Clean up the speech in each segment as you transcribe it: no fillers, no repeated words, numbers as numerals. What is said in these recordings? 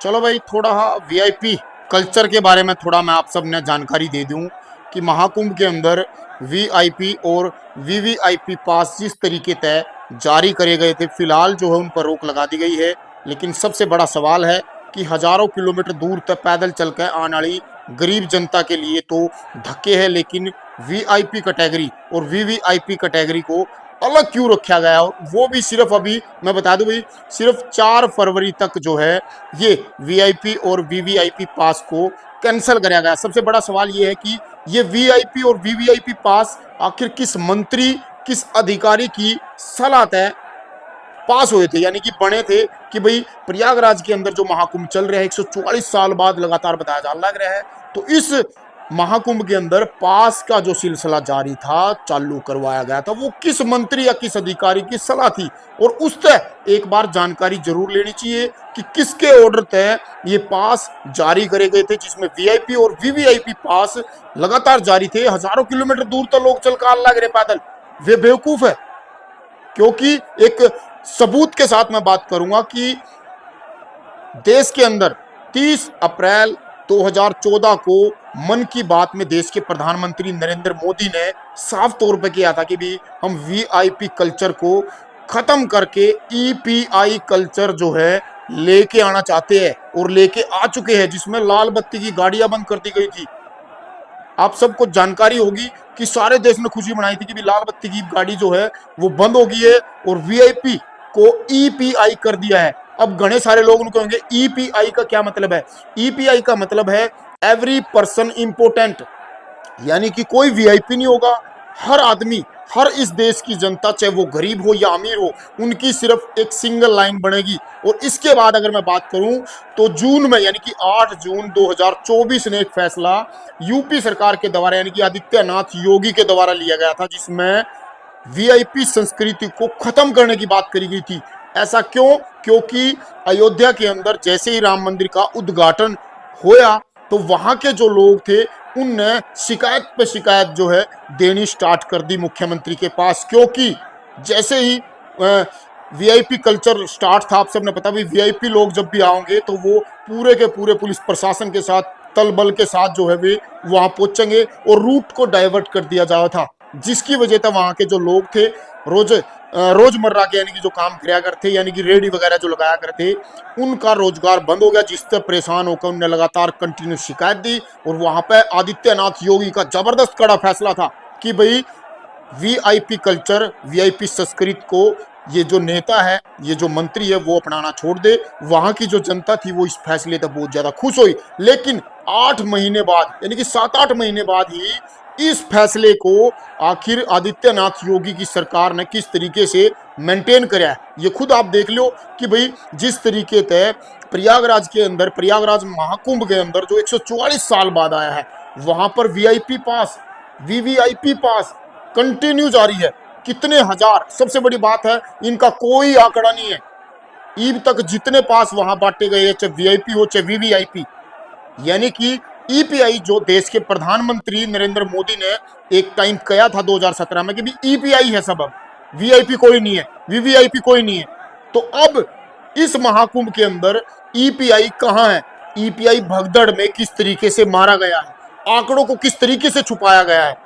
चलो भाई, थोड़ा वीआईपी कल्चर के बारे में थोड़ा मैं आप सब ने जानकारी दे दूं कि महाकुंभ के अंदर वीआईपी और वीवीआईपी पास जिस तरीके तय जारी करे गए थे, फिलहाल जो है उन पर रोक लगा दी गई है। लेकिन सबसे बड़ा सवाल है कि हजारों किलोमीटर दूर तक पैदल चलकर आने वाली गरीब जनता के लिए तो धक्के हैं, लेकिन वीआईपी कैटेगरी और वीवीआईपी कैटेगरी को अलग क्यों रखा गया, और वो भी सिर्फ, अभी मैं बता दूं भाई, सिर्फ 4 फरवरी तक जो है ये वीआईपी और वीवीआईपी पास को कैंसिल कराया गया। सबसे बड़ा सवाल ये है कि ये वीआईपी और वीवीआईपी पास आखिर किस मंत्री, किस अधिकारी की सलाह तय पास हुए थे, यानी कि बने थे कि भाई प्रयागराज के अंदर जो महाकुंभ चल रहा है 144 साल बाद लगातार बताया जा लग रहा है, तो इस महाकुंभ के अंदर पास का जो सिलसिला जारी था, चालू करवाया गया था, वो किस मंत्री या किस अधिकारी की सलाह थी। और उस तय एक बार जानकारी जरूर लेनी चाहिए कि किसके ऑर्डर तय ये पास जारी करे गए थे, जिसमें वीआईपी और वीवीआईपी पास लगातार जारी थे। हजारों किलोमीटर दूर तक लोग चल कर लग रहे पैदल, वे बेवकूफ है। क्योंकि एक सबूत के साथ मैं बात करूंगा कि देश के अंदर 30 अप्रैल 2014 को मन की बात में देश के प्रधानमंत्री नरेंद्र मोदी ने साफ तौर पर किया था कि भी हम वीआईपी कल्चर को खत्म करके ईपीआई कल्चर जो है लेके आना चाहते हैं, और लेके आ चुके हैं, जिसमें लाल बत्ती की गाड़ियां बंद कर दी गई थी। आप सबको जानकारी होगी कि सारे देश ने खुशी मनाई थी कि भी लाल बत्ती की गाड़ी जो है वो बंद हो गई है और वीआईपी को ईपीआई कर दिया है। अब घने सारे लोग उनको कहेंगे ईपीआई का क्या मतलब है। ईपीआई का मतलब है एवरी पर्सन इंपोर्टेंट, यानी कि कोई वीआईपी नहीं होगा। हर आदमी, हर इस देश की जनता, चाहे वो गरीब हो या अमीर हो, उनकी सिर्फ एक सिंगल लाइन बनेगी। और इसके बाद अगर मैं बात करूं तो जून में, यानी कि 8 जून 2024 ने एक फैसला यूपी सरकार के द्वारा, यानी कि आदित्यनाथ योगी के द्वारा लिया गया था, जिसमें वीआईपी संस्कृति को खत्म करने की बात करी गई थी। ऐसा क्यों? क्योंकि अयोध्या के अंदर जैसे ही राम मंदिर का उद्घाटन होया, तो वहां के जो लोग थे उनने शिकायत पे शिकायत जो है देनी स्टार्ट कर दी मुख्यमंत्री के पास। क्योंकि जैसे ही वीआईपी कल्चर स्टार्ट था, आप सबने पता भी, वीआईपी लोग जब भी आओगे तो वो पूरे के पूरे पुलिस प्रशासन के साथ, तल बल के साथ जो है वे वहां पहुंचेंगे और रूट को डाइवर्ट कर दिया जा रहा था, जिसकी वजह से वहां के जो लोग थे रोजमर्रा के, यानी कि जो काम किया करते, यानी कि रेडी वगैरह जो लगाया करते, उनका रोजगार बंद हो गया, जिससे परेशान होकर उन्होंने लगातार कंटिन्यू शिकायत दी। और वहां पे आदित्यनाथ योगी का जबरदस्त कड़ा फैसला था कि भाई वीआईपी कल्चर, वीआईपी संस्कृति को ये जो नेता है, ये जो मंत्री है, वो अपनाना छोड़ दे। वहां की जो जनता थी वो इस फैसले तक बहुत ज्यादा खुश हुई। लेकिन 8 महीने बाद, यानी कि 7-8 महीने बाद ही इस फैसले को आखिर आदित्यनाथ योगी की सरकार ने किस तरीके से मेंटेन कराया है, ये खुद आप देख लो कि भाई जिस तरीके से प्रयागराज के अंदर, प्रयागराज महाकुंभ के अंदर जो 144 साल बाद आया है, वहां पर वीआईपी पास, वीवीआईपी पास कंटिन्यू जारी है। कितने हजार, सबसे बड़ी बात है इनका कोई आंकड़ा नहीं है। ईब तक जितने पास वहां बांटे गए, चाहे वीआईपी हो चाहे वीवीआईपी, यानी कि ईपीआई जो देश के प्रधानमंत्री नरेंद्र मोदी ने एक टाइम कहा था 2017 में कि भी ईपीआई है सब, अब वीआईपी कोई नहीं है, वीवीआईपी कोई नहीं है। तो अब इस महाकुंभ के अंदर ईपीआई कहां है? ईपीआई भगदड़ में किस तरीके से मारा गया है, आंकड़ों को किस तरीके से छुपाया गया है।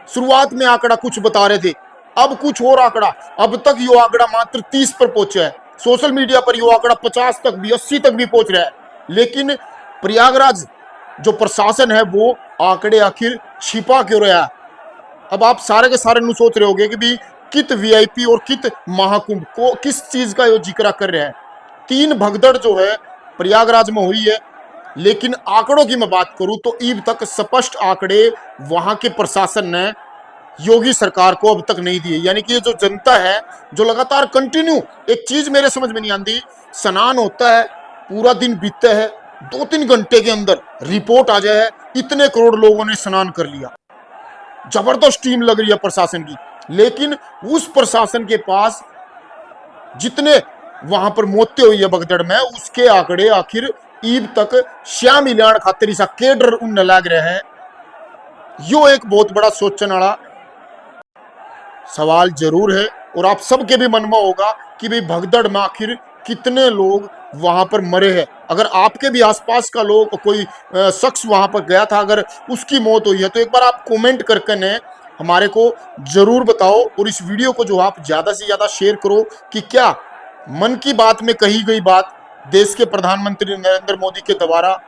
शुरुआत में आंकड़ा कुछ बता रहे थे, अब कुछ और आंकड़ा। अब तक ये आंकड़ा मात्र 30 पर पहुंचा है, सोशल मीडिया पर ये आंकड़ा 50 तक भी, 80 तक भी पहुंच रहा है। लेकिन प्रयागराज जो प्रशासन है वो आंकड़े आखिर छिपा क्यों रहा है? अब आप सारे के सारे सोच रहे होंगे कि भी कित वीआईपी और कित महाकुंभ को किस चीज का ये जिक्र कर रहे हैं। 3 भगदड़ जो है प्रयागराज में हुई है, लेकिन आंकड़ों की मैं बात करूं तो ईब तक स्पष्ट आंकड़े वहां के प्रशासन ने योगी सरकार को अब तक नहीं दिए। यानी कि ये जो जनता है जो लगातार कंटिन्यू, एक चीज मेरे समझ में नहीं आती, स्नान होता है, पूरा दिन बीतता है, 2-3 घंटे के अंदर रिपोर्ट आ जाए इतने करोड़ लोगों ने स्नान कर लिया। जबरदस्त टीम लग रही है प्रशासन की, लेकिन उस प्रशासन के पास जितने वहां पर मौतें हुई है भगदड़ में, उसके आंकड़े आखिर ईब तक 6 मिलियन खातिर सा केडर उन लग रहे हैं। यो एक बहुत बड़ा सोचने वाला सवाल जरूर है। और आप सबके भी मन में होगा कि भाई भगदड़ में आखिर कितने लोग वहां पर मरे हैं। अगर आपके भी आसपास का लोग कोई शख्स वहां पर गया था, अगर उसकी मौत हुई है, तो एक बार आप कमेंट करके ने हमारे को जरूर बताओ। और इस वीडियो को जो आप ज्यादा से ज्यादा शेयर करो कि क्या मन की बात में कही गई बात देश के प्रधानमंत्री नरेंद्र मोदी के द्वारा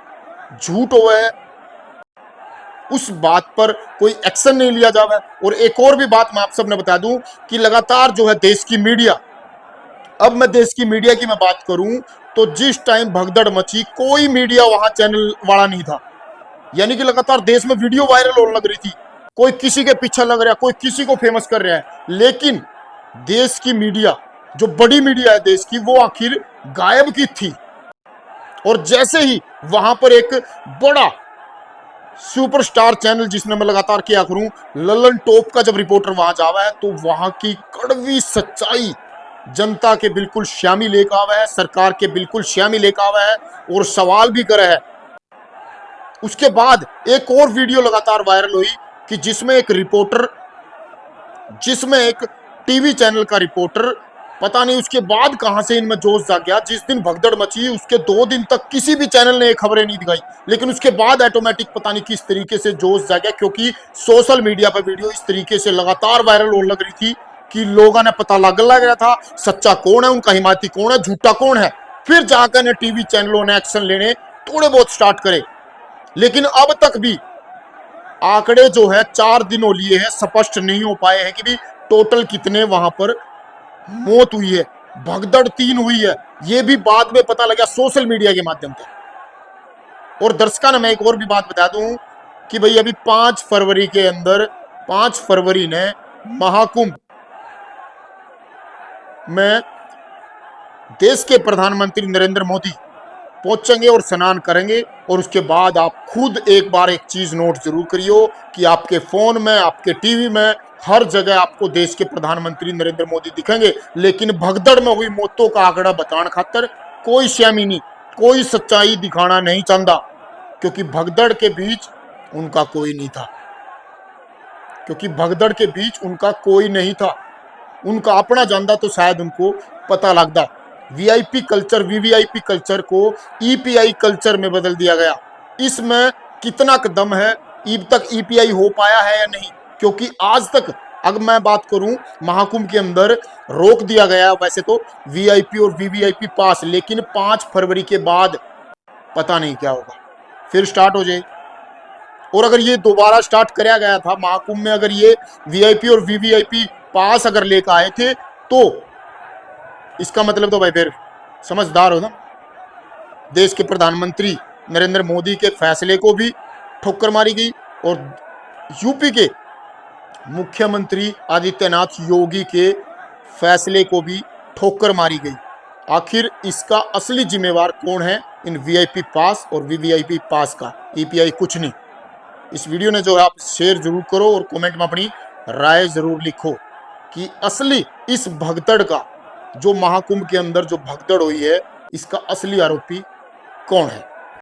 झूठ हुआ है, उस बात पर कोई एक्शन नहीं लिया जावे। और एक और भी बात मैं आप सबने बता दूं कि लगातार जो है देश की मीडिया, अब मैं देश की मीडिया की मैं बात करूं तो जिस टाइम भगदड़ मची, कोई मीडिया वहां चैनल वाला नहीं था। यानी कि लगातार देश में वीडियो वायरल होने लग रही थी, कोई किसी के पीछे लग रहा है, कोई किसी को फेमस कर रहा है, लेकिन देश की मीडिया, जो बड़ी मीडिया है देश की, वो आखिर गायब की थी। और जैसे ही वहां पर एक बड़ा सुपरस्टार चैनल, जिसने मैं लगातार किया करूं, ललन टॉप का जब रिपोर्टर वहां जावा है, तो वहां की कड़वी सच्चाई जनता के बिल्कुल श्यामी लेकर आवा है, सरकार के बिल्कुल श्यामी लेकर आवा है और सवाल भी करे है। उसके बाद एक और वीडियो लगातार वायरल हुई कि जिसमें एक रिपोर्टर, जिसमें एक टीवी चैनल का रिपोर्टर, पता नहीं उसके बाद कहां से इनमें जोश जाग गया। जिस दिन भगदड़ मची उसके 2 दिन तक किसी भी चैनल ने ये खबरें नहीं दिखाई, लेकिन उसके बाद ऑटोमेटिक पता नहीं किस तरीके से जोश जाग गया, क्योंकि सोशल मीडिया पर वीडियो इस तरीके से लगातार वायरल होने लग रही थी कि लोगों ने पता लग रहा था सच्चा कौन है, उनका हिमायती कौन है, झूठा कौन है। फिर जाकर ने टीवी चैनलों ने एक्शन लेने थोड़े बहुत स्टार्ट करे, लेकिन अब तक भी आंकड़े जो है 4 दिनों लिए हैं, स्पष्ट नहीं हो पाए हैं कि भी टोटल कितने वहां पर मौत हुई है। भगदड़ 3 हुई है, ये भी बाद में पता लगा सोशल मीडिया के माध्यम से। और दर्शकों ने मैं एक और भी बात बता दूं कि भाई अभी 5 फरवरी के अंदर, 5 फरवरी ने महाकुंभ में देश के प्रधानमंत्री नरेंद्र मोदी पहुंचेंगे और स्नान करेंगे। और उसके बाद आप खुद एक बार एक चीज नोट जरूर करियो कि आपके फोन में, आपके टीवी में, हर जगह आपको देश के प्रधानमंत्री नरेंद्र मोदी दिखेंगे। लेकिन भगदड़ में हुई मौतों का आंकड़ा बताने खातर कोई श्यामी नहीं, कोई सच्चाई दिखाना नहीं चाहता, क्योंकि भगदड़ के बीच उनका कोई नहीं था, क्योंकि भगदड़ के बीच उनका कोई नहीं था। उनका अपना जानता तो शायद उनको पता लगता। वीआईपी कल्चर, वीवीआईपी कल्चर को ईपीआई कल्चर में बदल दिया गया। इसमें कितना कदम है, अब तक ईपीआई हो पाया है या नहीं, क्योंकि आज तक अगर मैं बात करूं महाकुंभ के अंदर रोक दिया गया वैसे तो वीआईपी और वीवीआईपी पास, लेकिन 5 फरवरी के बाद पता नहीं क्या होगा, फिर स्टार्ट हो जाए। और अगर ये दोबारा स्टार्ट कराया गया था महाकुंभ में, अगर ये वीआईपी और वीवीआईपी पास अगर लेकर आए थे, तो इसका मतलब तो भाई फिर समझदार हो ना। देश के प्रधानमंत्री नरेंद्र मोदी के फैसले को भी ठोकर मारी गई और यूपी के मुख्यमंत्री आदित्यनाथ योगी के फैसले को भी ठोकर मारी गई। आखिर इसका असली जिम्मेवार कौन है इन वीआईपी पास और वीवीआईपी पास का? ईपीआई कुछ नहीं। इस वीडियो ने जो है आप शेयर जरूर करो और कमेंट में अपनी राय जरूर लिखो कि असली इस भगदड़ का, जो महाकुंभ के अंदर जो भगदड़ हुई है, इसका असली आरोपी कौन है।